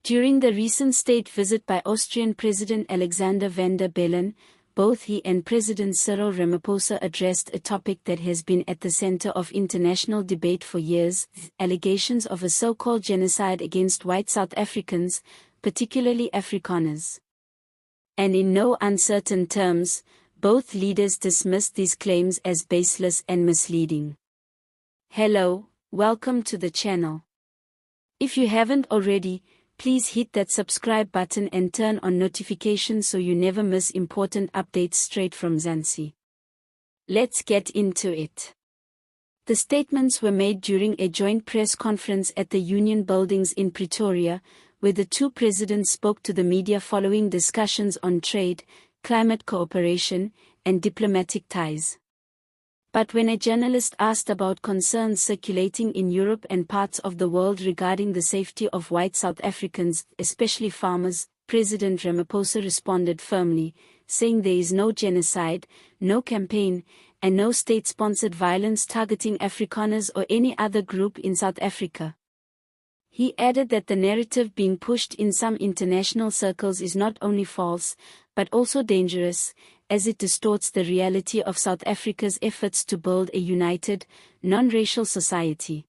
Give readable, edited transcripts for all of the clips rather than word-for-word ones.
During the recent state visit by Austrian President Alexander Van der Bellen, both he and President Cyril Ramaphosa addressed a topic that has been at the center of international debate for years: allegations of a so-called genocide against white South Africans, particularly Afrikaners. And in no uncertain terms, both leaders dismissed these claims as baseless and misleading. Hello, welcome to the channel. If you haven't already, please hit that subscribe button and turn on notifications so you never miss important updates straight from Mzansi. Let's get into it. The statements were made during a joint press conference at the Union Buildings in Pretoria, where the two presidents spoke to the media following discussions on trade, climate cooperation, and diplomatic ties. But when a journalist asked about concerns circulating in Europe and parts of the world regarding the safety of white South Africans, especially farmers, President Ramaphosa responded firmly, saying there is no genocide, no campaign, and no state-sponsored violence targeting Afrikaners or any other group in South Africa. He added that the narrative being pushed in some international circles is not only false, but also dangerous, as it distorts the reality of South Africa's efforts to build a united, non-racial society.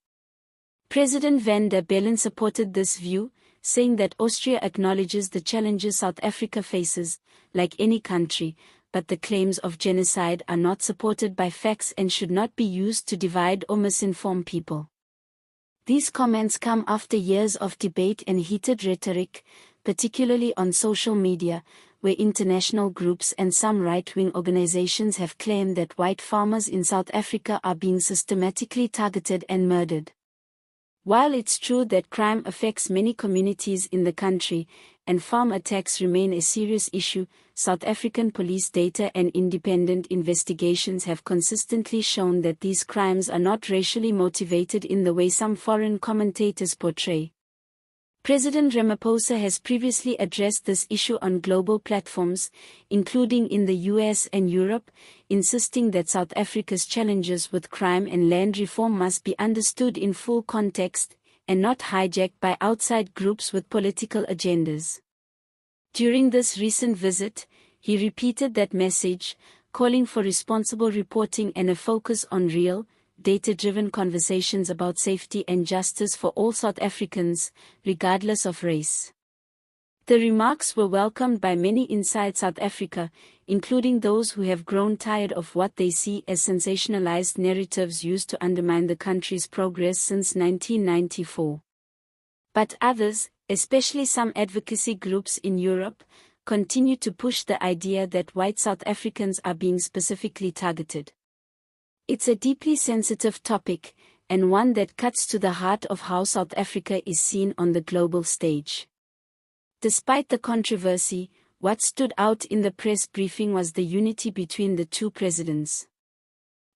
President Van der Bellen supported this view, saying that Austria acknowledges the challenges South Africa faces, like any country, but the claims of genocide are not supported by facts and should not be used to divide or misinform people. These comments come after years of debate and heated rhetoric, particularly on social media, where international groups and some right-wing organizations have claimed that white farmers in South Africa are being systematically targeted and murdered. While it's true that crime affects many communities in the country, and farm attacks remain a serious issue, South African police data and independent investigations have consistently shown that these crimes are not racially motivated in the way some foreign commentators portray. President Ramaphosa has previously addressed this issue on global platforms, including in the US and Europe, insisting that South Africa's challenges with crime and land reform must be understood in full context, and not hijacked by outside groups with political agendas. During this recent visit, he repeated that message, calling for responsible reporting and a focus on real, data-driven conversations about safety and justice for all South Africans, regardless of race. The remarks were welcomed by many inside South Africa, including those who have grown tired of what they see as sensationalized narratives used to undermine the country's progress since 1994. But others, especially some advocacy groups in Europe, continue to push the idea that white South Africans are being specifically targeted. It's a deeply sensitive topic, and one that cuts to the heart of how South Africa is seen on the global stage. Despite the controversy, what stood out in the press briefing was the unity between the two presidents.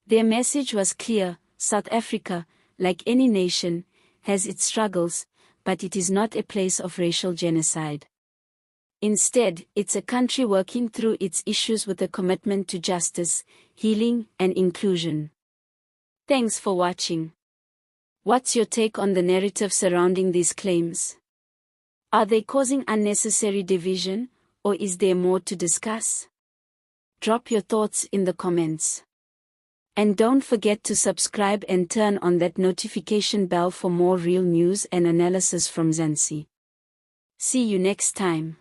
Their message was clear: South Africa, like any nation, has its struggles, but it is not a place of racial genocide. Instead, it's a country working through its issues with a commitment to justice, healing, and inclusion. Thanks for watching. What's your take on the narrative surrounding these claims? Are they causing unnecessary division, or is there more to discuss? Drop your thoughts in the comments. And don't forget to subscribe and turn on that notification bell for more real news and analysis from Mzansi. See you next time.